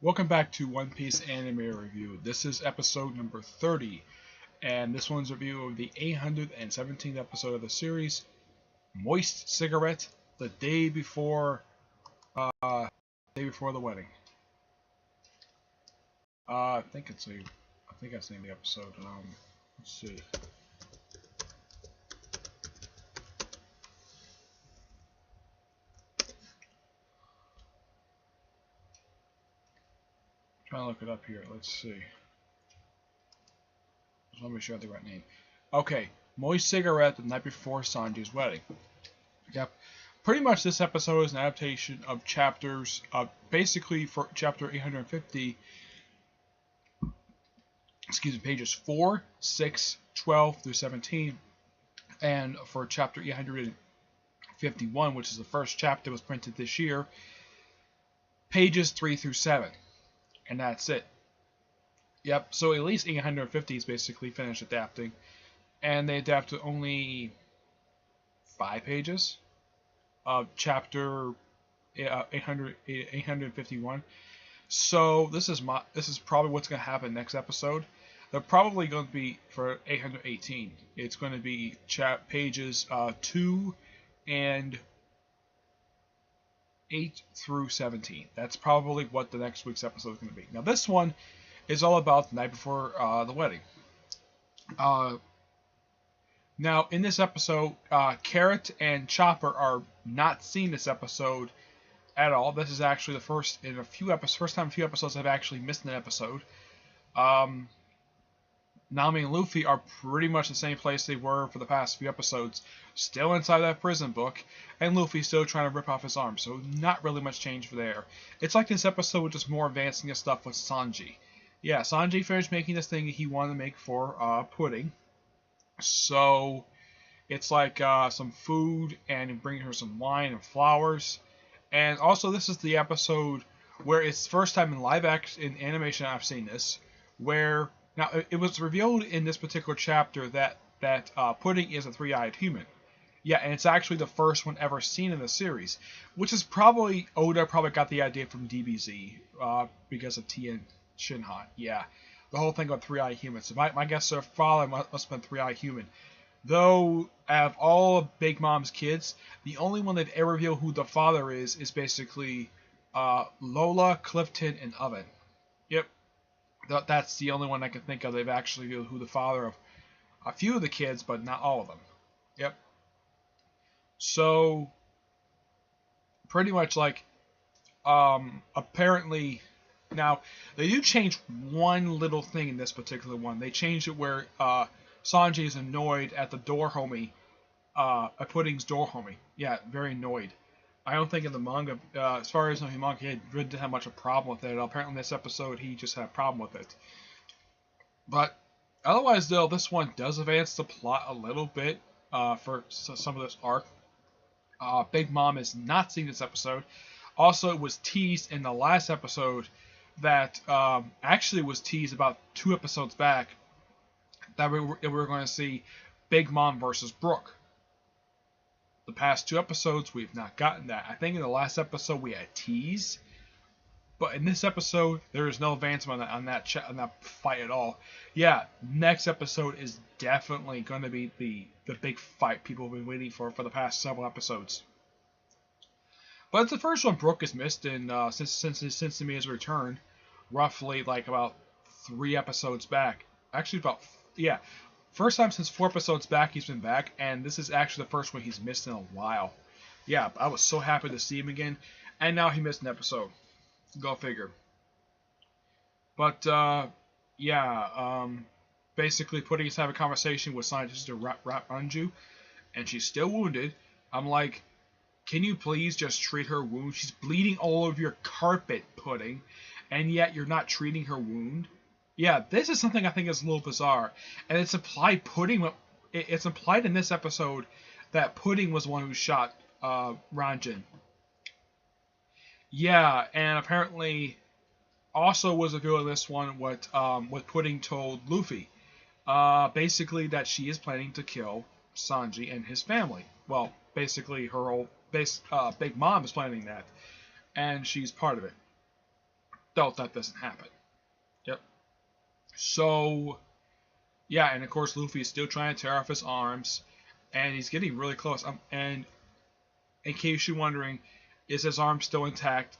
Welcome back to One Piece Anime Review. This is episode number 30, and this one's a review of the 817th episode of the series, Moist Cigarette, the day before, the wedding. I think that's the name of the episode. Let's see. Trying to look it up here. Let's see. Just want to make sure I have the right name. Okay, Moist Cigarette, the night before Sanji's wedding. Yep. Pretty much this episode is an adaptation of chapters, basically for chapter 850, pages 4, 6, 12 through 17, and for chapter 851, which is the first chapter that was printed this year, pages 3 through 7. And that's it. Yep, so at least 850 is basically finished adapting, and they adapted only 5 pages of chapter 851. So this is probably what's going to happen next episode. They're probably going to be for 818. It's going to be pages 2 and 8 through 17. That's probably what the next week's episode is going to be. Now this one is all about the night before the wedding. Now, in this episode, Carrot and Chopper are not seen this episode at all. This is actually the first time in a few episodes I've actually missed an episode. Nami and Luffy are pretty much the same place they were for the past few episodes, still inside that prison book, and Luffy's still trying to rip off his arm, so not really much change there. It's like this episode was just more advancing his stuff with Sanji. Yeah, Sanji finished making this thing he wanted to make for Pudding. So it's like some food and bringing her some wine and flowers. And also this is the episode where it's the first time in live action in animation I've seen this, where now it was revealed in this particular chapter that Pudding is a three-eyed human. Yeah, and it's actually the first one ever seen in the series, which is probably Oda probably got the idea from DBZ because of Tien Shinhan. Yeah, the whole thing about three-eyed humans. So my guess their father must have been three-eyed human. Though, out of all of Big Mom's kids, the only one they've ever revealed who the father is basically Lola, Clifton, and Oven. Yep, that's the only one I can think of they've actually revealed who the father of a few of the kids, but not all of them. Yep. So, pretty much like, apparently, now, they do change one little thing in this particular one. They changed it where Sanji is annoyed at the door homie, at Pudding's door homie. Yeah, very annoyed. I don't think in the manga, as far as the manga, he really didn't have much of a problem with it. Apparently in this episode, he just had a problem with it. But otherwise, though, this one does advance the plot a little bit for some of this arc. Big Mom is not seen this episode. Also, it was teased in the last episode that actually was teased about 2 episodes back that we were going to see Big Mom versus Brooke. The past 2 episodes, we've not gotten that. I think in the last episode we had tease, but in this episode there is no advancement on that fight at all. Yeah, next episode is definitely going to be the big fight people have been waiting for the past several episodes. But it's the first one Brooke has missed in since Mia's return, roughly like about 3 episodes back. Actually, first time since 4 episodes back he's been back, and this is actually the first one he's missed in a while. Yeah, I was so happy to see him again, and now he missed an episode. Go figure. But basically, Pudding is having a conversation with scientist Ranju, and she's still wounded. I'm like, can you please just treat her wound? She's bleeding all over your carpet, Pudding, and yet you're not treating her wound. Yeah, this is something I think is a little bizarre, and it's implied It's implied in this episode that Pudding was the one who shot Ranjin. Yeah, and apparently also was revealed in this one what Pudding told Luffy. Basically that she is planning to kill Sanji and his family. Well, basically her Big Mom is planning that, and she's part of it. No, that doesn't happen. Yep. So, yeah, and of course Luffy is still trying to tear off his arms, and he's getting really close. And in case you're wondering, is his arm still intact?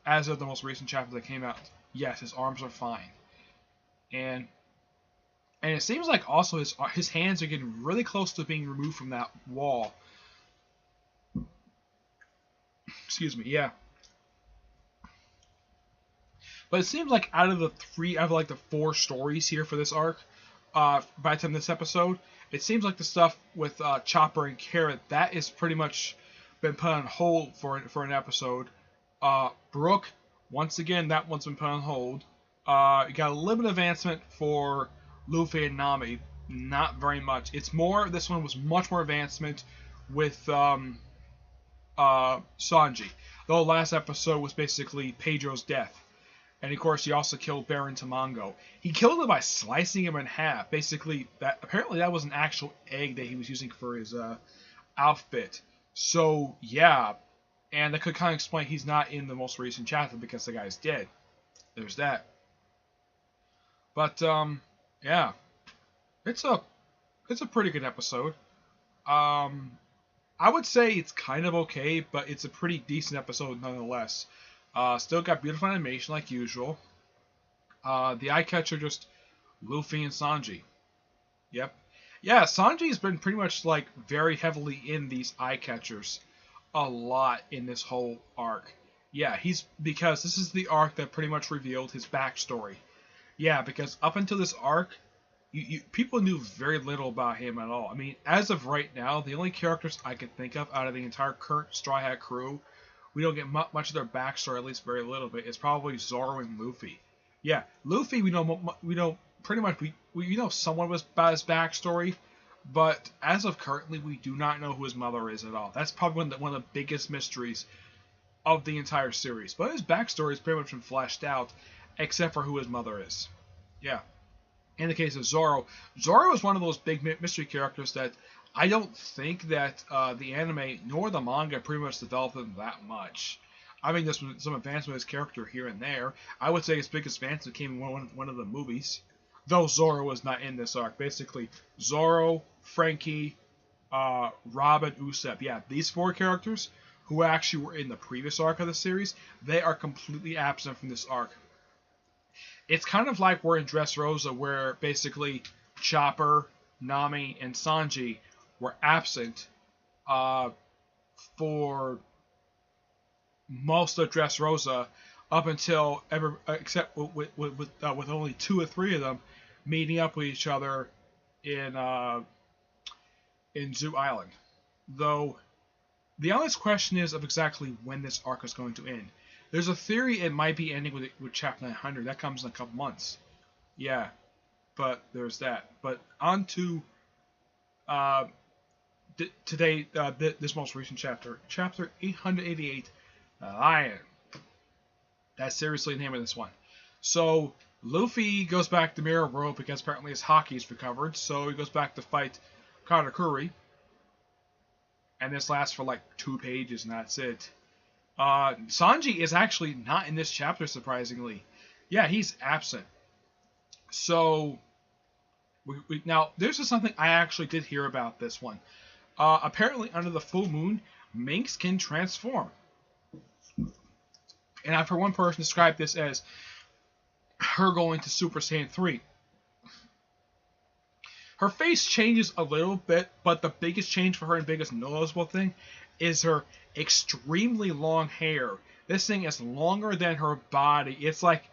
As of the most recent chapter that came out, yes, his arms are fine. And it seems like also his hands are getting really close to being removed from that wall. Excuse me, yeah. But it seems like out of the 4 stories here for this arc, by the time this episode, it seems like the stuff with Chopper and Carrot, that is pretty much been put on hold for an episode. Brook, once again, that one's been put on hold. You got a little bit of advancement for Luffy and Nami, not very much. It's more, this one was much more advancement with Sanji. The last episode was basically Pedro's death. And of course, he also killed Baron Tamango. He killed him by slicing him in half. Basically, apparently that was an actual egg that he was using for his outfit. So yeah, and that could kind of explain he's not in the most recent chapter because the guy's dead. There's that. But yeah, it's a pretty good episode. I would say it's kind of okay, but it's a pretty decent episode nonetheless. Still got beautiful animation like usual. The eye catcher just Luffy and Sanji. Yep. Yeah, Sanji's been pretty much like very heavily in these eye catchers a lot in this whole arc. Yeah, because this is the arc that pretty much revealed his backstory. Yeah, because up until this arc, people knew very little about him at all. I mean, as of right now, the only characters I could think of out of the entire current Straw Hat crew, we don't get much of their backstory, at least very little bit. It's probably Zoro and Luffy. Yeah, Luffy, we know pretty much we know somewhat about his backstory, but as of currently, we do not know who his mother is at all. That's probably one of the biggest mysteries of the entire series. But his backstory has pretty much been fleshed out, except for who his mother is. Yeah. In the case of Zoro is one of those big mystery characters that I don't think that the anime nor the manga pretty much developed him that much. I mean, there's some advancement of his character here and there. I would say his biggest advancement came in one of the movies, though Zoro was not in this arc. Basically, Zoro, Frankie, Robin, Usopp. Yeah, these 4 characters who actually were in the previous arc of the series, they are completely absent from this arc. It's kind of like we're in Dressrosa, where basically Chopper, Nami, and Sanji were absent for most of Dressrosa up until except with only 2 or 3 of them meeting up with each other in Zoo Island. Though the honest question is of exactly when this arc is going to end. There's a theory it might be ending with Chapter 900. That comes in a couple months. Yeah, but there's that. But on to today, this most recent chapter, Chapter 888, Lion. That's seriously the name of this one. So Luffy goes back to Mirror World because apparently his hockey's recovered. So he goes back to fight Katakuri. And this lasts for like 2 pages, and that's it. Sanji is actually not in this chapter, surprisingly. Yeah, he's absent. So, now, there's just something I actually did hear about this one. Apparently, under the full moon, minks can transform. And I've heard one person describe this as her going to Super Saiyan 3. Her face changes a little bit, but the biggest change for her and biggest noticeable thing is her extremely long hair. This thing is longer than her body. It's like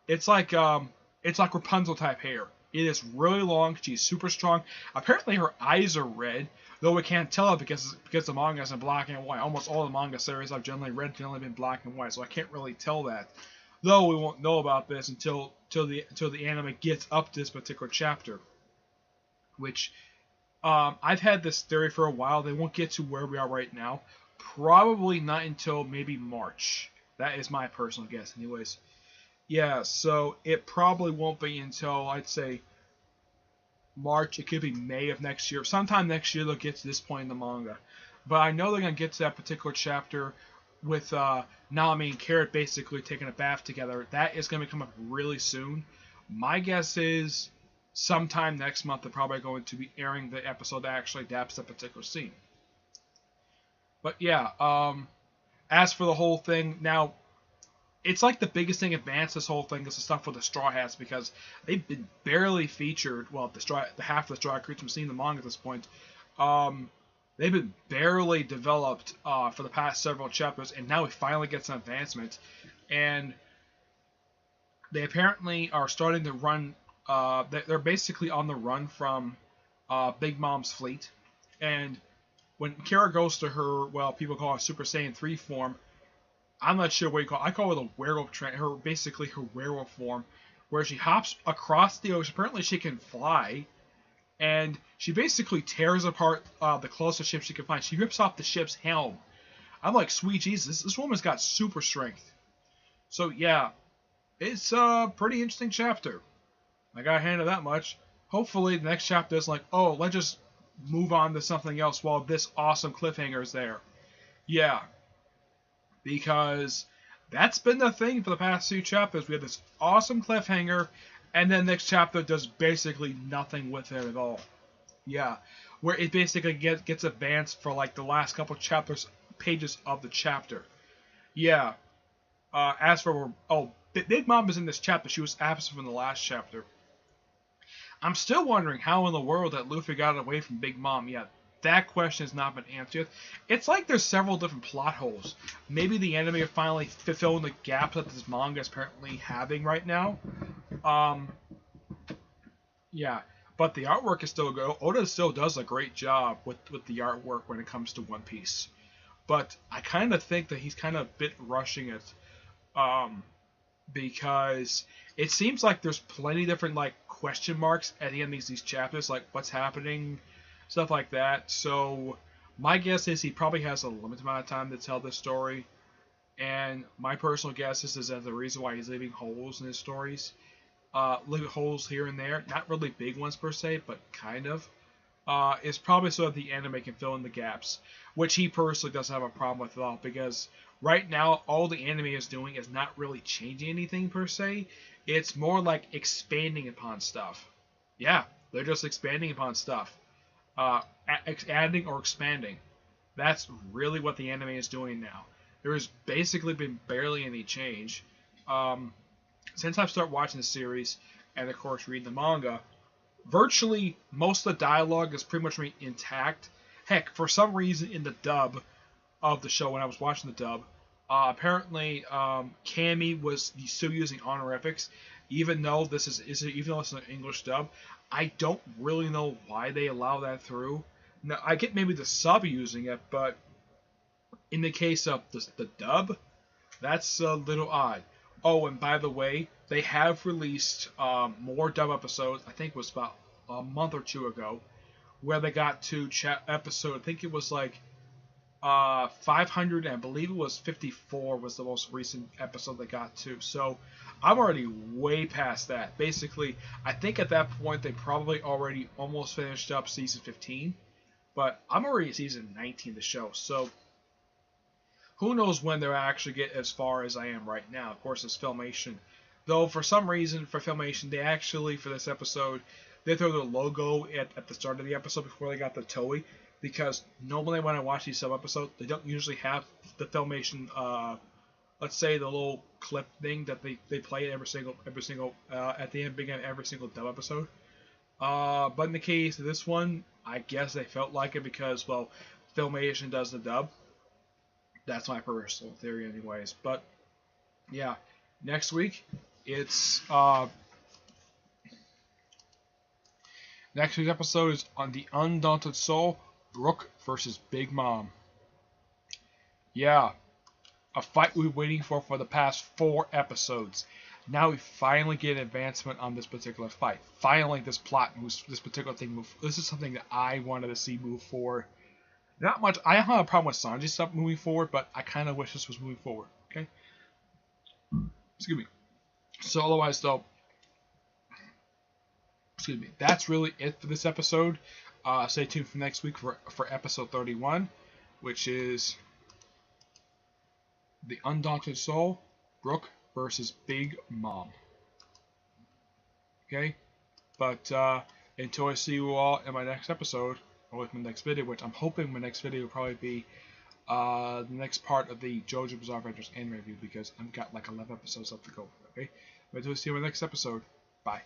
Rapunzel type hair. It is really long. She's super strong. Apparently her eyes are red, though we can't tell it because the manga is in black and white. Almost all the manga series I've generally read have generally been black and white, so I can't really tell that. Though we won't know about this until the anime gets up to this particular chapter. Which I've had this theory for a while. They won't get to where we are right now. Probably not until maybe March. That is my personal guess anyways. Yeah, so it probably won't be until, I'd say, March. It could be May of next year. Sometime next year they'll get to this point in the manga. But I know they're going to get to that particular chapter with Nami and Carrot basically taking a bath together. That is going to come up really soon. My guess is sometime next month they're probably going to be airing the episode that actually adapts that particular scene. But yeah, as for the whole thing, now it's like the biggest thing advanced this whole thing is the stuff with the Straw Hats, because they've been barely featured. Well, the half of the Straw Hat creatures we've seen in the manga at this point. They've been barely developed for the past several chapters, and now we finally get some advancement. And they apparently are starting to run. They're basically on the run from Big Mom's fleet. And when Kara goes to her, well, people call it Super Saiyan 3 form. I'm not sure what you call it. I call it a werewolf. Basically her werewolf form, where she hops across the ocean. Apparently, she can fly. And she basically tears apart the closest ship she can find. She rips off the ship's helm. I'm like, sweet Jesus, this woman's got super strength. So yeah, it's a pretty interesting chapter. I gotta hand it that much. Hopefully the next chapter is like, oh, let's just move on to something else while this awesome cliffhanger is there. Yeah. Because that's been the thing for the past few chapters. We have this awesome cliffhanger, and then next chapter does basically nothing with it at all. Yeah, where it basically gets advanced for like the last couple pages of the chapter. Yeah. As for Big Mom is in this chapter. She was absent from the last chapter. I'm still wondering how in the world that Luffy got away from Big Mom. Yeah, that question has not been answered. It's like there's several different plot holes. Maybe the anime are finally fulfilling the gaps that this manga is apparently having right now. Yeah, but the artwork is still good. Oda still does a great job with the artwork when it comes to One Piece. But I kind of think that he's kind of a bit rushing it. Because it seems like there's plenty different like question marks at the end of these chapters, like what's happening, stuff like that. So my guess is he probably has a limited amount of time to tell this story, and my personal guess is that the reason why he's leaving holes in his stories, leaving holes here and there, not really big ones per se, but kind of, is probably so that the anime can fill in the gaps, which he personally doesn't have a problem with at all, because right now all the anime is doing is not really changing anything per se. It's more like expanding upon stuff. Yeah, they're just expanding upon stuff. Adding or expanding. That's really what the anime is doing now. There has basically been barely any change. Since I've started watching the series, and of course reading the manga, virtually most of the dialogue is pretty much intact. Heck, for some reason in the dub of the show, when I was watching the dub, apparently Cammy was still using honorifics, even though this is an English dub. I don't really know why they allow that through. Now I get maybe the sub using it, but in the case of the dub, that's a little odd. Oh, and by the way, they have released more dub episodes. I think it was about a month or two ago, where they got to episode. I think it was like 500, and I believe it was 54 was the most recent episode they got to. So I'm already way past that. Basically, I think at that point they probably already almost finished up season 15, but I'm already at season 19 of the show. So who knows when they'll actually get as far as I am right now. Of course, it's Filmation. Though for some reason for Filmation, they actually, for this episode, they throw the logo at the start of the episode before they got the Toei. Because normally when I watch these sub-episodes, they don't usually have the Filmation, let's say the little clip thing that they play every single at the end, beginning of every single dub episode. But in the case of this one, I guess they felt like it because, well, Filmation does the dub. That's my personal theory anyways. But, yeah, next week, it's, next week's episode is on The Undaunted Soul, Brook versus Big Mom. Yeah, a fight we've been waiting for the past 4 episodes. Now we finally get advancement on this particular fight. Finally, this plot moves, this particular thing moves. This is something that I wanted to see move forward. Not much. I don't have a problem with Sanji stuff moving forward, but I kind of wish this was moving forward. Okay. Excuse me. So otherwise, though, excuse me. That's really it for this episode. Stay tuned for next week for episode 31, which is The Undaunted Soul, Brooke versus Big Mom. Okay? But until I see you all in my next episode, or with my next video, which I'm hoping my next video will probably be the next part of the JoJo Bizarre Adventures anime review, because I've got like 11 episodes left to go. Okay? But until I see you in my next episode, bye.